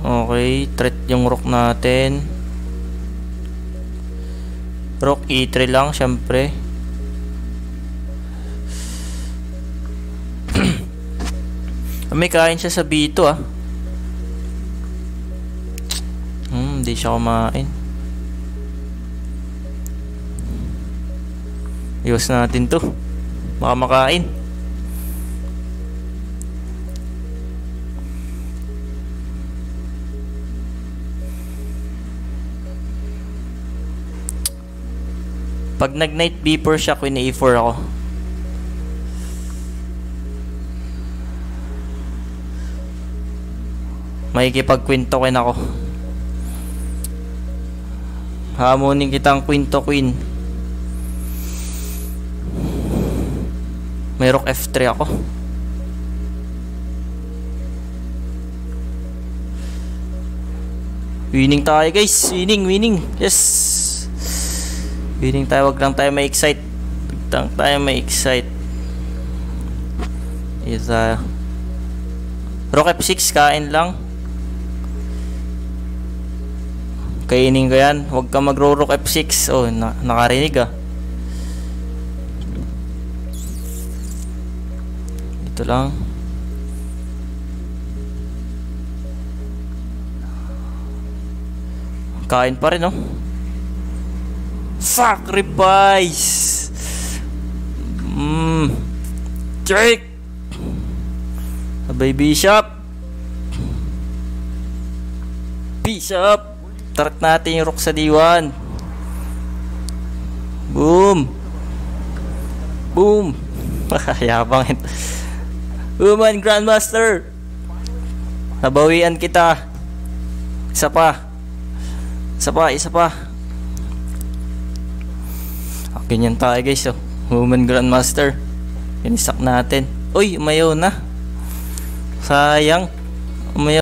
Okay, threat yung rook natin. Rook E3 lang, syempre. May kain siya sa B2 ah. Hindi siya kumain. Iwas natin to. Baka makain. Pag nag-knight B4 siya, queen A4 ako. Makikipag-queen to queen ako. Hamunin kitang queen to queen. May rook F3 ako. Winning tayo guys. Winning. Yes. Winning tayo. Wag lang tayo ma-excite. Isa. Rook F6. Kain lang. Kainin ko yan. Huwag ka mag-rook F6. Oh, nakarinig ah. Ito lang. Kain pa rin oh. Sacrifice. Check. Sabay bishop. Tarak natin yung rook sa D1. Boom. Yabang ito. Woman Grandmaster. Nabawian kita. Isa pa. Ganyan tayo guys oh. Woman Grandmaster. Inisak natin. Uy, umayaw na. Sayang. Umayaw.